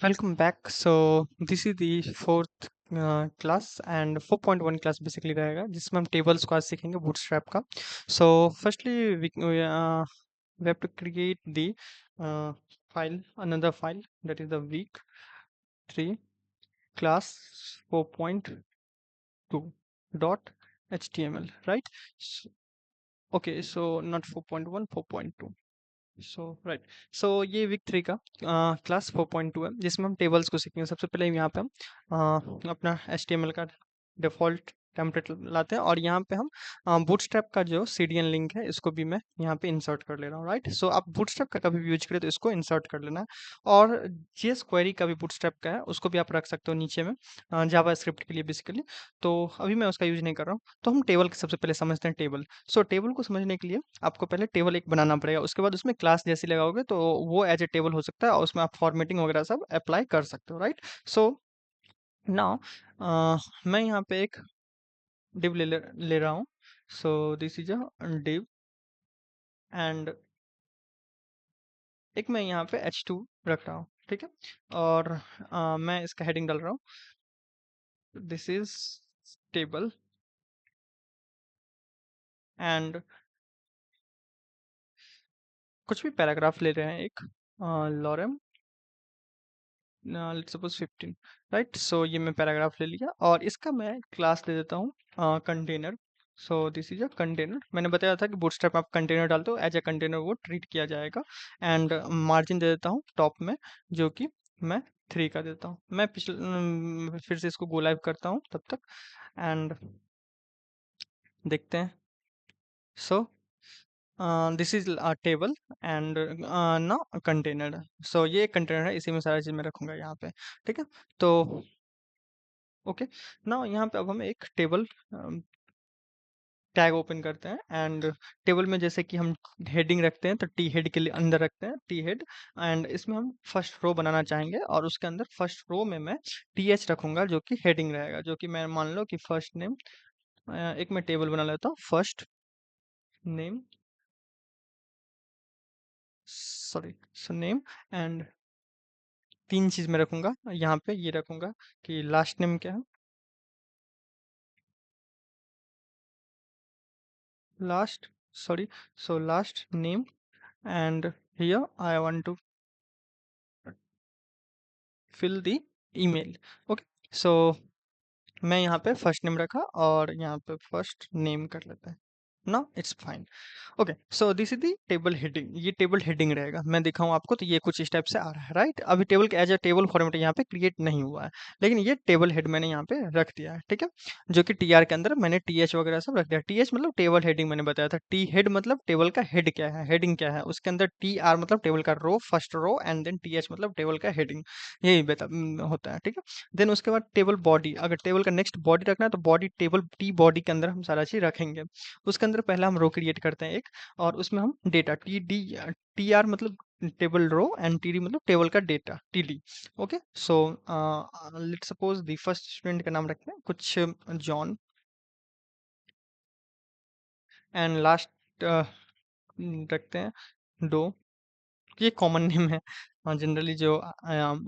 Welcome back. So this is the fourth class and 4.1 class basically रहेगा जिसमें हम tables को आज सीखेंगे बूटस्ट्रैप का. So firstly we have to create the file, another file, that is the week 3 class 4.2 dot html, right? So, okay, so not 4.1, 4.2. Right. सो ये week 3 का class 4.2 है जिसमें हम टेबल्स को सीखेंगे. सबसे पहले यहाँ पे हम अपना HTML का डिफ़ॉल्ट टेम्पलेट लाते हैं और यहाँ पे हम बूटस्ट्रैप का जो CDN लिंक है इसको भी मैं यहाँ पे इंसर्ट कर ले रहा हूँ. राइट. सो आप बूटस्ट्रैप का कभी भी यूज करें तो इसको इंसर्ट कर लेना है. और JS क्वेरी का भी बूटस्ट्रैप का है उसको भी आप रख सकते हो नीचे में जावा स्क्रिप्ट के लिए बेसिकली. तो अभी मैं उसका यूज नहीं कर रहा हूँ. तो हम टेबल सबसे पहले समझते हैं टेबल. सो टेबल को समझने के लिए आपको पहले टेबल एक बनाना पड़ेगा. उसके बाद उसमें क्लास जैसी लगाओगे तो वो एज ए टेबल हो सकता है और उसमें आप फॉर्मेटिंग वगैरह सब अप्लाई कर सकते हो. राइट. सो नाउ मैं यहाँ पे एक div ले रहा हूँ. सो this is a div and एक मैं यहाँ पे h2 रख रहा हूँ. ठीक है. और मैं इसका हेडिंग डाल रहा हूँ. दिस इज टेबल एंड कुछ भी पैराग्राफ ले रहे हैं एक लॉरेम लेट्स सपोज 15. राइट. सो ये मैं पैराग्राफ ले लिया और इसका मैं क्लास दे देता हूँ container. So this is a container. मैंने बताया था कि बूटस्ट्रैप आप कंटेनर डालते हो एज अ कंटेनर वो ट्रीट किया जाएगा. एंड मार्जिन दे देता हूँ टॉप में जो कि मैं 3 का देता हूँ. मैं फिर से इसको गो लाइव करता हूँ तब तक एंड देखते हैं. सो दिस इज टेबल एंड ना कंटेनर. सो ये कंटेनर है इसी में सारा चीज मैं रखूंगा यहाँ पे. ठीक है. तो ओके. नाउ यहाँ पे अब हम एक टेबल टैग ओपन करते हैं एंड टेबल में जैसे कि हम हेडिंग रखते हैं तो टी हेड के लिए अंदर रखते हैं टी हेड. एंड इसमें हम फर्स्ट रो बनाना चाहेंगे और उसके अंदर फर्स्ट रो में मैं टी एच रखूंगा जो कि हेडिंग रहेगा. जो कि मैं मान लो कि फर्स्ट नेम एक मैं टेबल बना लेता हूँ first name sorry name and 3 चीज मैं रखूंगा यहाँ पे. ये रखूंगा कि लास्ट नेम क्या है. Last sorry last name and here I want to fill the email. Okay. So मैं यहाँ पे फर्स्ट नेम रखा और यहाँ पे फर्स्ट नेम कर लेते हैं. No it's fine. Okay. So this is the table heading. ये टेबल हेडिंग रहेगा. मैं दिखाऊं आपको तो ये कुछ इस टाइप से आ रहा है. राइट. अभी टेबल के एज अ टेबल फॉर्मेट यहाँ पे क्रिएट नहीं हुआ है लेकिन ये टेबल हेड मैंने यहाँ पे रख दिया है. ठीक है. जो कि TR के अंदर मैंने TH वगैरह सब रख दिया. TH मतलब टेबल हेडिंग मैंने बताया था. T हेड मतलब टेबल का हेड क्या है, हेडिंग क्या है. उसके अंदर TR मतलब टेबल का row, first row and then TH मतलब टेबल का हेडिंग. यही होता है. ठीक है. देन उसके बाद टेबल बॉडी. अगर टेबल का नेक्स्ट बॉडी रखना है तो बॉडी टेबल टी बॉडी के अंदर हम सारा चीज रखेंगे. उसके अंदर पहला हम रो क्रिएट करते हैं एक और उसमें हम डेटा TR मतलब टेबल रो एंड TD मतलब टेबल का data TD. Okay. So let's suppose the first student का नाम रखते हैं कुछ जॉन एंड लास्ट रखते हैं डो. ये कॉमन नेम है जनरली जो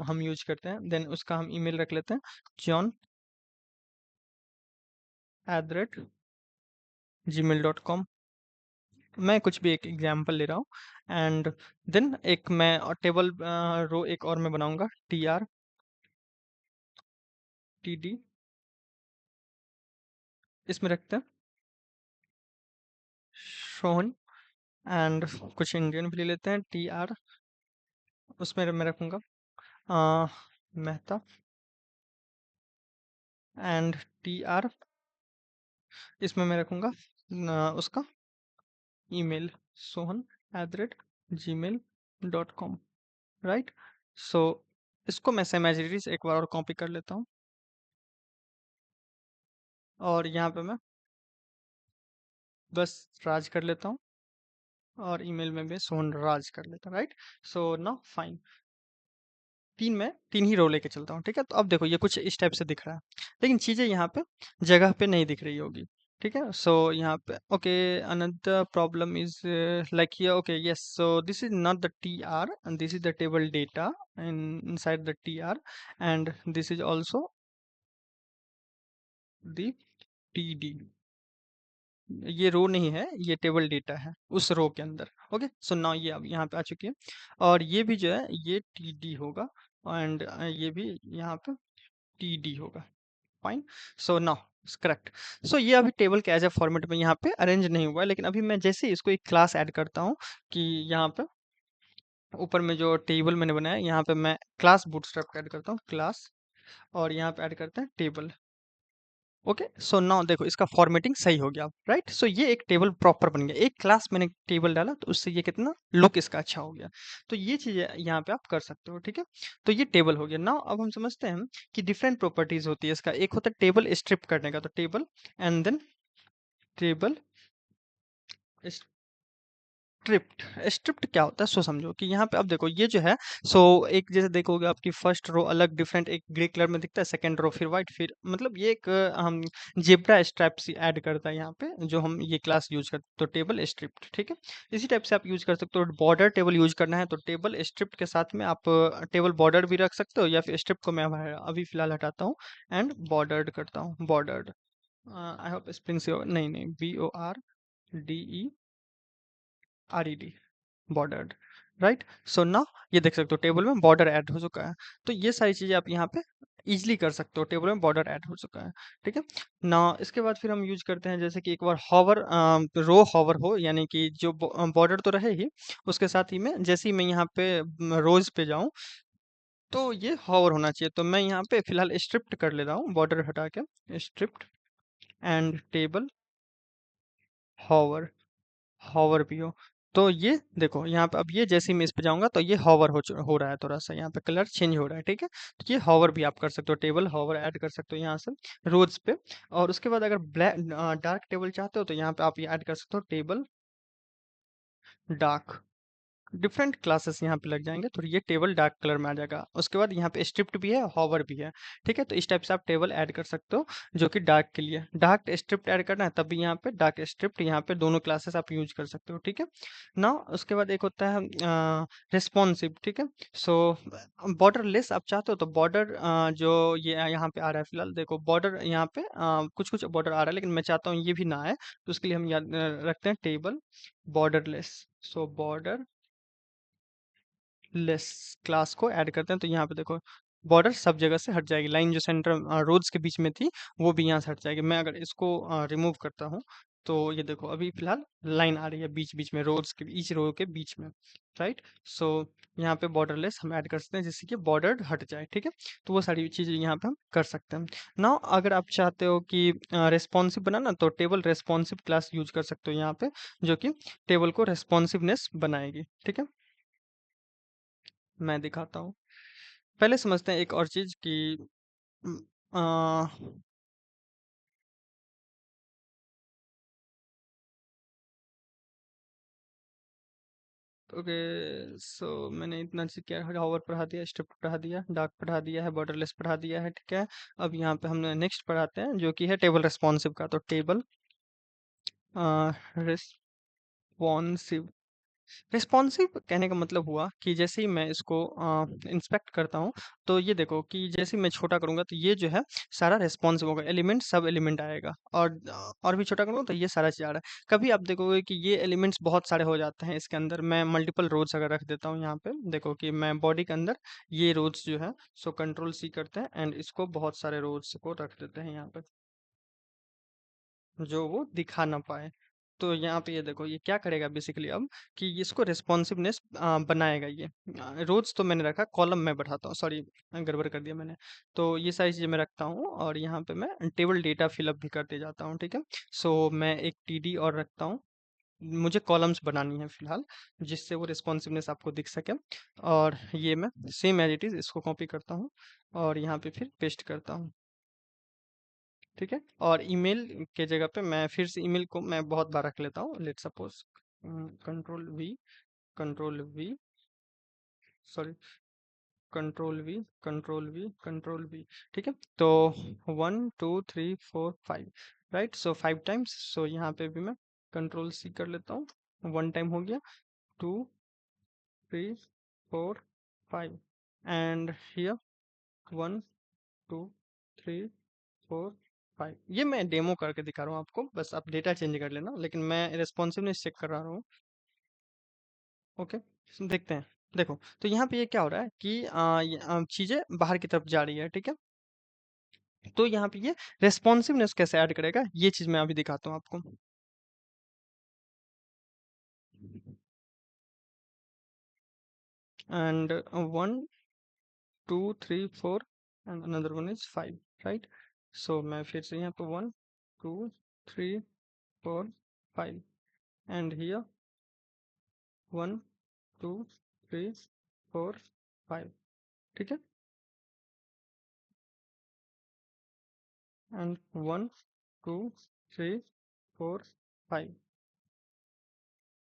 हम यूज करते हैं. देन उसका हम ईमेल रख लेते हैं john@gmail.com. मैं कुछ भी एक एग्जांपल ले रहा हूँ एंड देन एक मैं टेबल रो एक और मैं बनाऊंगा TR TD. इसमें रखते हैं सोहन एंड कुछ इंडियन भी ले लेते हैं TR. उसमें मैं रखूंगा मेहता एंड TR. इसमें मैं रखूंगा उसका ईमेल sohan@gmail.com. राइट. सो इसको मैं सेम एज इट इज एक बार और कॉपी कर लेता हूँ और यहाँ पे मैं बस राज कर लेता हूँ और ईमेल में भी सोहन राज कर लेता हूँ. राइट. So now fine. तीन ही रो लेके चलता हूँ. ठीक है. तो अब देखो ये कुछ इस टाइप से दिख रहा है लेकिन चीजें यहाँ पे जगह पे नहीं दिख रही होगी. ठीक है। सो यहाँ पे okay, another problem is like here, okay yes, so this is not the T R and this is the table data inside the tr, and this is also the td। ये रो नहीं है, ये टेबल डेटा है उस रो के अंदर। Okay, सो now ये अब यहाँ पे आ चुकी है, और ये भी जो है ये टी डी होगा, एंड ये भी यहाँ पे टी डी होगा। Fine, so now correct. So ये अभी टेबल के एज ए फॉर्मेट में यहाँ पे अरेंज नहीं हुआ है, लेकिन अभी मैं जैसे ही इसको एक क्लास ऐड करता हूँ कि यहाँ पे ऊपर में जो टेबल मैंने बनाया, यहाँ पे मैं क्लास बूटस्ट्रैप ऐड करता हूँ, क्लास, और यहाँ पे ऐड करते हैं टेबल। ओके, सो नाउ देखो इसका फॉर्मेटिंग सही हो गया, राइट। सो ये एक टेबल प्रॉपर बन गया, एक क्लास मैंने टेबल डाला तो उससे ये कितना लुक इसका अच्छा हो गया। तो ये चीजें यहाँ पे आप कर सकते हो, ठीक है। तो ये टेबल हो गया। नाउ अब हम समझते हैं कि डिफरेंट प्रॉपर्टीज होती है इसका। एक होता है टेबल स्ट्रिप करने का, तो टेबल एंड देन टेबल स्ट्रिप्ट। स्ट्रिप्ट क्या होता है सो समझो कि यहाँ पे अब देखो ये जो है, सो एक जैसे देखोगे आपकी फर्स्ट रो अलग डिफरेंट एक ग्रे कलर में दिखता है, सेकंड रो फिर व्हाइट, फिर मतलब ये एक हम जेब्रा स्ट्रैप सी ऐड करता है यहाँ पे जो हम ये क्लास यूज करते, तो टेबल स्ट्रिप्ट, ठीक है। इसी टाइप से आप यूज कर सकते हो। बॉर्डर टेबल यूज करना है तो टेबल स्ट्रिप्ट के साथ में आप टेबल बॉर्डर भी रख सकते हो, या फिर स्ट्रिप्ट को मैं अभी फिलहाल हटाता हूँ एंड बॉर्डर्ड करता हूँ, बॉर्डर्ड। आई होप स्प्रिंग से नहीं नहीं, BORDERED, bordered, right. So now ये देख सकते हो टेबल में बॉर्डर ऐड हो चुका है। तो ये सारी चीजें आप यहाँ पे इजीली कर सकते हो, टेबल में बॉर्डर ऐड हो चुका है, ठीक है ना। इसके बाद फिर हम यूज करते हैं जैसे कि एक बार हॉवर, रो हॉवर हो, यानी कि जो बॉर्डर तो रहे ही, उसके साथ ही में जैसे ही मैं यहाँ पे रोज पे जाऊं तो ये हॉवर होना चाहिए। तो मैं यहाँ पे फिलहाल स्ट्रिप्ट कर ले रहा हूँ, बॉर्डर हटा के स्ट्रिप्ट एंड टेबल हॉवर, हॉवर भी हो। तो ये देखो यहाँ पे अब ये जैसे ही मैं इस पे जाऊंगा तो ये हॉवर हो रहा है, थोड़ा सा यहाँ पे कलर चेंज हो रहा है, ठीक है। तो ये हॉवर भी आप कर सकते हो, टेबल हॉवर ऐड कर सकते हो यहाँ से रोज पे। और उसके बाद अगर ब्लैक डार्क टेबल चाहते हो तो यहाँ पे आप ये ऐड कर सकते हो, टेबल डार्क। डिफरेंट क्लासेस यहाँ पे लग जाएंगे, तो ये टेबल डार्क कलर में आ जाएगा। उसके बाद यहाँ पे स्ट्रिप्ट भी है, हॉवर भी है, ठीक है। तो इस टाइप से आप टेबल ऐड कर सकते हो जो कि डार्क के लिए। डार्क स्ट्रिप्ट ऐड करना है तब भी यहाँ पे डार्क स्ट्रिप्ट, यहाँ पे दोनों क्लासेस आप यूज कर सकते हो, ठीक है ना। उसके बाद एक होता है रिस्पॉन्सिव, ठीक है। सो बॉर्डर लेस आप चाहते हो तो बॉर्डर जो ये यहाँ पे आ रहा है फिलहाल, देखो बॉर्डर यहाँ पे कुछ कुछ बॉर्डर आ रहा है, लेकिन मैं चाहता हूँ ये भी ना आए, तो उसके लिए हम याद रखते हैं टेबल बॉर्डर लेस। सो बॉर्डर लेस क्लास को ऐड करते हैं, तो यहाँ पे देखो बॉर्डर सब जगह से हट जाएगी, लाइन जो सेंटर रोड्स के बीच में थी वो भी यहाँ से हट जाएगी। मैं अगर इसको रिमूव करता हूँ तो ये देखो अभी फिलहाल लाइन आ रही है बीच बीच में, रोड्स के ईच रो के बीच में, राइट। सो यहाँ पे बॉर्डरलेस हम ऐड कर सकते हैं जिससे कि बॉर्डर हट जाए, ठीक है। तो वो सारी चीजें यहाँ पे हम कर सकते हैं। नाउ अगर आप चाहते हो कि रेस्पॉन्सिव बनाना, तो टेबल रेस्पॉन्सिव क्लास यूज कर सकते हो यहाँ पे, जो कि टेबल को रेस्पॉन्सिवनेस बनाएगी, ठीक है। मैं दिखाता हूँ। पहले समझते हैं एक और चीज कि उम, आ, ओके, सो मैंने इतना चीज क्या हॉवर पढ़ा दिया, स्ट्रिप पढ़ा दिया, डार्क पढ़ा दिया है, बॉर्डरलेस पढ़ा दिया है, ठीक है। अब यहाँ पे हमने नेक्स्ट पढ़ाते हैं जो कि है टेबल रेस्पॉन्सिव का। तो टेबल रेस्पॉन्सिव, रिस्पॉन्सिव कहने का मतलब हुआ कि जैसे ही मैं इसको इंस्पेक्ट करता हूँ तो ये देखो कि जैसे ही मैं छोटा करूंगा तो ये जो है सारा रिस्पॉन्सिव होगा, एलिमेंट सब एलिमेंट आएगा, और भी छोटा करूंगा तो ये सारा चीज आ रहा है। कभी आप देखोगे कि ये एलिमेंट्स बहुत सारे हो जाते हैं इसके अंदर, मैं मल्टीपल रोज अगर रख देता हूँ यहाँ पे, देखो कि मैं बॉडी के अंदर ये रोज जो है, सो कंट्रोल C करते हैं एंड इसको बहुत सारे रोज को रख देते हैं यहाँ पे जो वो दिखा ना पाए। तो यहाँ पे ये देखो ये क्या करेगा बेसिकली अब कि इसको रिस्पॉन्सिवनेस बनाएगा ये। रोज तो मैंने रखा, कॉलम में बढ़ाता हूँ, सॉरी गड़बड़ कर दिया मैंने। तो ये सारी चीजें मैं रखता हूँ और यहाँ पे मैं टेबल डेटा फिलअप भी करते जाता हूँ, ठीक है। सो मैं एक टीडी और रखता हूँ, मुझे कॉलम्स बनानी है फिलहाल जिससे वो रिस्पॉन्सिवनेस आपको दिख सके। और ये मैं सेम एज इट इज इसको कॉपी करता हूँ और यहाँ पे फिर पेस्ट करता हूँ, ठीक है। और ईमेल के जगह पे मैं फिर से ईमेल को मैं बहुत बार रख लेता हूँ, let suppose control we, sorry control we, ठीक है। तो 1 2 3 4 5, राइट। सो 5 टाइम्स, सो यहाँ पे भी मैं कंट्रोल सी कर लेता हूँ, 1 टाइम हो गया, 2 3 4 5 एंड हियर 1 2 3 4 5। ये मैं डेमो करके दिखा रहा हूँ आपको, बस आप डेटा चेंज कर लेना, लेकिन मैं रेस्पॉन्सिवनेस चेक कर रहा हूँ। ओके, देखते हैं। देखो, तो यहाँ पे ये क्या हो रहा है कि चीजें बाहर की तरफ जा रही है, ठीक है। तो यहाँ पे ये रेस्पॉन्सिवनेस कैसे ऐड करेगा, ये चीज मैं अभी दिखाता हूँ आपको। And 1 2 3 4 and another one is 5, right. So मैं फिर से यहाँ पे 1 2 3 4 5 एंड हियर 1 2 3 4 5, ठीक है। एंड 1 2 3 4 5,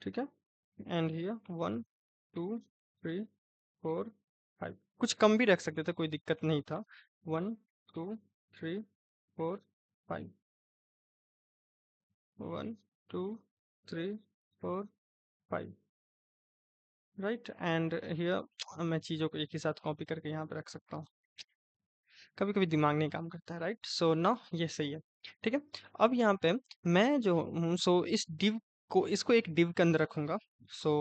ठीक है। एंड हियर 1 2 3 4 5, कुछ कम भी रख सकते थे, कोई दिक्कत नहीं था। 1 2 3 4 5, 1 2 3 4 5, राइट। एंड हियर मैं चीज़ों को एक ही साथ कॉपी करके यहाँ पे रख सकता हूँ, कभी कभी दिमाग नहीं काम करता है, राइट। सो ना ये सही है, ठीक है। अब यहाँ पे मैं जो हूँ, सो इस डिव को, इसको एक डिव के अंदर रखूंगा। सो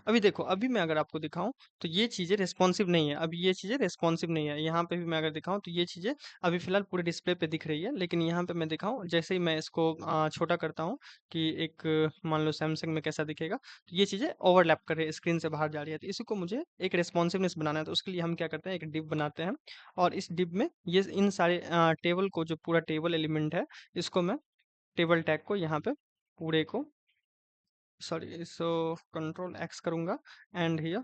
अभी देखो, अभी मैं अगर आपको दिखाऊं तो ये चीजें रेस्पॉन्सिव नहीं है, अभी ये चीजें रेस्पॉन्सिव नहीं है। यहाँ पे भी मैं अगर दिखाऊं तो ये चीजें अभी फिलहाल पूरे डिस्प्ले पे दिख रही है, लेकिन यहाँ पे मैं दिखाऊं, जैसे ही मैं इसको छोटा करता हूँ कि एक मान लो सैमसंग में कैसा दिखेगा, तो ये चीजें ओवरलैप कर रही है, स्क्रीन से बाहर जा रही है। तो इसी को मुझे एक रेस्पॉन्सिवनेस बनाना है, तो उसके लिए हम क्या करते हैं, एक डिव बनाते हैं। और इस डिव में ये इन सारे टेबल को, जो पूरा टेबल एलिमेंट है, इसको मैं टेबल टैग को यहाँ पे पूरे को, सॉरी, सो कंट्रोल एक्स करूंगा and here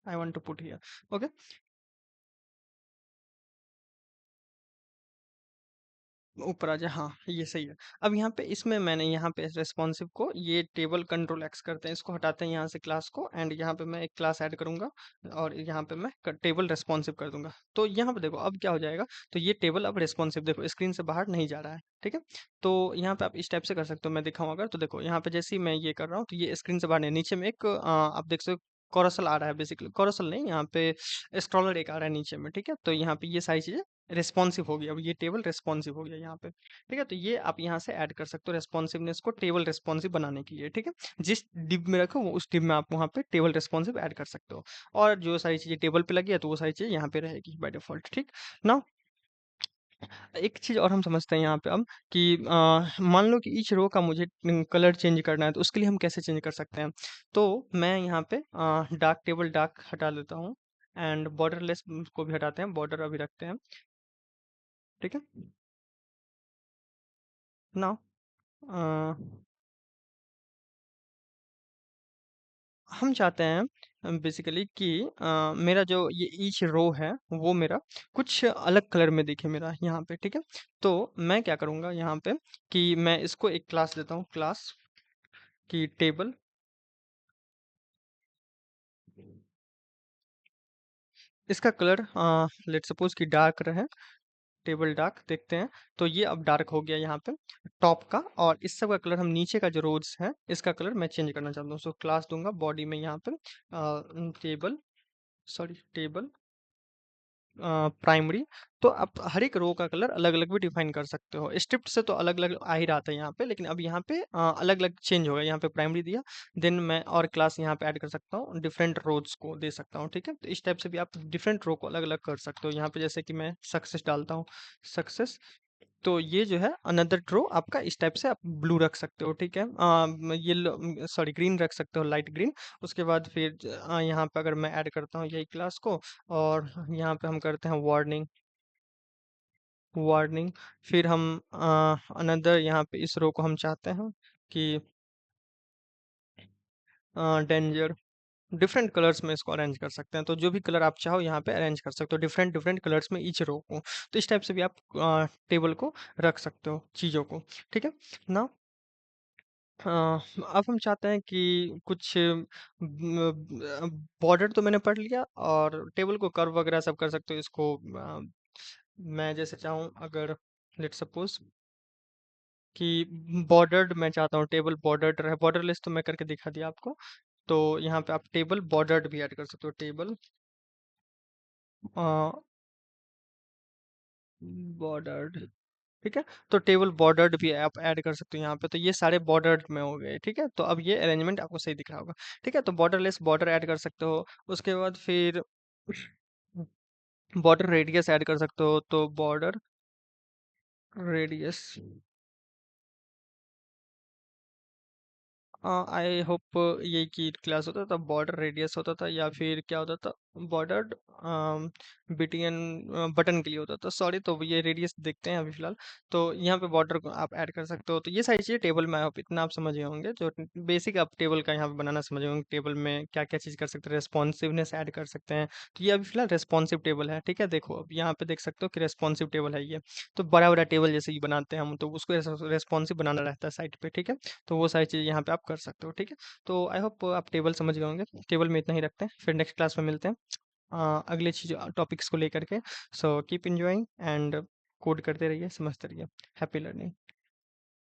I want to put here. Okay, ऊपर आ जाए, हाँ ये सही है। अब यहाँ पे इसमें मैंने यहाँ पे रेस्पॉन्सिव को, ये टेबल कंट्रोल एक्स करते हैं, इसको हटाते हैं यहाँ से क्लास को, एंड यहाँ पे मैं एक क्लास ऐड करूंगा और यहाँ पे मैं टेबल रेस्पॉन्सिव कर दूंगा। तो यहाँ पे देखो अब क्या हो जाएगा, तो ये टेबल अब रेस्पॉन्सिव, देखो स्क्रीन से बाहर नहीं जा रहा है, ठीक है। तो यहाँ पे आप इस टाइप से कर सकते हो, मैं दिखाऊँ अगर, तो देखो यहाँ पे जैसे ही मैं ये कर रहा हूँ तो ये स्क्रीन से बाहर नहीं, नीचे में एक आप देख सकते हो कॉरसल आ रहा है, बेसिकली कॉरसल नहीं, यहाँ पे स्क्रॉलर एक आ रहा है नीचे में, ठीक है। तो यहाँ पे ये सारी चीजें रिस्पॉन्सिव हो गई, अब ये टेबल रिस्पॉन्सिव हो गया यहाँ पे, ठीक है। तो ये आप यहाँ से ऐड कर सकते हो रेस्पॉन्सिवनेस को टेबल रिस्पॉन्सिव बनाने के लिए, ठीक है। जिस डिब में रखो वो उस डिब में आप वहाँ पे टेबल रिस्पॉन्सिव ऐड कर सकते हो, और जो सारी चीजें टेबल पे लगी है तो वो सारी चीजें यहाँ पे रहेगी बाय डिफॉल्ट, ठीक ना। एक चीज और हम समझते हैं यहाँ पे अब कि मान लो कि ईच रो का मुझे कलर चेंज करना है, तो उसके लिए हम कैसे चेंज कर सकते हैं। तो मैं यहाँ पे डार्क, टेबल डार्क हटा देता हूँ, एंड बॉर्डरलेस को भी हटाते हैं, बॉर्डर अभी रखते हैं, ठीक है ना। हम चाहते हैं बेसिकली कि मेरा जो ये ईच रो है वो मेरा कुछ अलग कलर में दिखे मेरा यहाँ पे, ठीक है। तो मैं क्या करूँगा यहाँ पे कि मैं इसको एक क्लास देता हूँ, क्लास की टेबल, इसका कलर लेट सपोज कि डार्क रहे, टेबल डार्क देखते हैं। तो ये अब डार्क हो गया यहाँ पे टॉप का, और इस सब का कलर हम नीचे का जो रोज है इसका कलर मैं चेंज करना चाहता हूँ। सो क्लास दूंगा बॉडी में यहाँ पे टेबल, सॉरी टेबल प्राइमरी। तो आप हर एक रो का कलर अलग अलग भी डिफाइन कर सकते हो, स्ट्रिप्ट से तो अलग अलग आ ही रहा था यहाँ पे, लेकिन अब यहाँ पे अलग अलग चेंज हो गया, यहाँ पे प्राइमरी दिया, देन मैं और क्लास यहाँ पे ऐड कर सकता हूँ, डिफरेंट रोज को दे सकता हूँ, ठीक है। तो इस टाइप से भी आप डिफरेंट रो को अलग अलग कर सकते हो। यहाँ पे जैसे कि मैं सक्सेस डालता हूँ, सक्सेस, तो ये जो है अनदर रो आपका इस टाइप से आप ब्लू रख सकते हो, ठीक है। ये सॉरी ग्रीन रख सकते हो, लाइट ग्रीन। उसके बाद फिर यहाँ पे अगर मैं ऐड करता हूँ यही क्लास को, और यहाँ पे हम करते हैं वार्निंग, वार्निंग, फिर हम अनदर यहाँ पे इस रो को हम चाहते हैं कि डेंजर, डिफरेंट कलर्स में इसको अरेंज कर सकते हैं। तो जो भी कलर आप चाहो यहाँ पे अरेंज कर सकते हो, डिफरेंट डिफरेंट कलर्स में ईच रो को। तो इस टाइप से भी आप टेबल को रख सकते हो, चीज़ों को, ठीक है ना। अब हम चाहते हैं कि कुछ बॉर्डर तो मैंने पढ़ लिया, और टेबल को कर्व वगैरह सब कर सकते हो इसको। मैं जैसे चाहूँ अगर, लेट सपोज कि बॉर्डर्ड मैं चाहता हूँ टेबल बॉर्डर्ड रहे, बॉर्डरलेस तो मैं करके दिखा दिया आपको। तो यहाँ पे आप टेबल बॉर्डर्ड भी ऐड कर सकते हो, टेबल बॉर्डर्ड, ठीक है। तो टेबल बॉर्डर्ड भी आप ऐड कर सकते हो यहाँ पे, तो ये सारे बॉर्डर्ड में हो गए, ठीक है। तो अब ये अरेंजमेंट आपको सही दिख रहा होगा, ठीक है। तो बॉर्डरलेस बॉर्डर ऐड कर सकते हो। उसके बाद फिर बॉर्डर रेडियस ऐड कर सकते हो, तो बॉर्डर रेडियस, आई होप ये की क्लास होता था, बॉर्डर रेडियस होता था, या फिर क्या होता था, बॉर्डर्ड बिटियन बटन के लिए होता था, सॉरी। तो ये रेडियस देखते हैं अभी फिलहाल। तो यहाँ पे बॉर्डर को आप ऐड कर सकते हो। तो ये सारी चीज़ें टेबल में, आई होप इतना आप समझ गए होंगे, जो बेसिक आप टेबल का यहाँ पे बनाना समझ गए होंगे। टेबल में क्या क्या चीज़ कर सकते हैं, रेस्पॉन्सिवनेस ऐड कर सकते हैं। तो ये अभी फिलहाल रेस्पॉन्सिव टेबल है, ठीक है। देखो अब यहाँ पे देख सकते हो कि रेस्पॉन्सिव टेबल है ये। तो बड़ा बड़ा टेबल जैसे ही बनाते हैं हम, तो उसको रेस्पॉन्सिव बनाना रहता है साइड पे, ठीक है। तो वो सारी चीज़ यहाँ पे आप कर सकते हो, ठीक है। तो आई होप आप टेबल समझ गए होंगे। टेबल में इतना ही रखते हैं, फिर नेक्स्ट क्लास में मिलते हैं अगले चीज़ टॉपिक्स को लेकर के। So keep enjoying and code करते रहिए, समझते रहिए। Happy learning.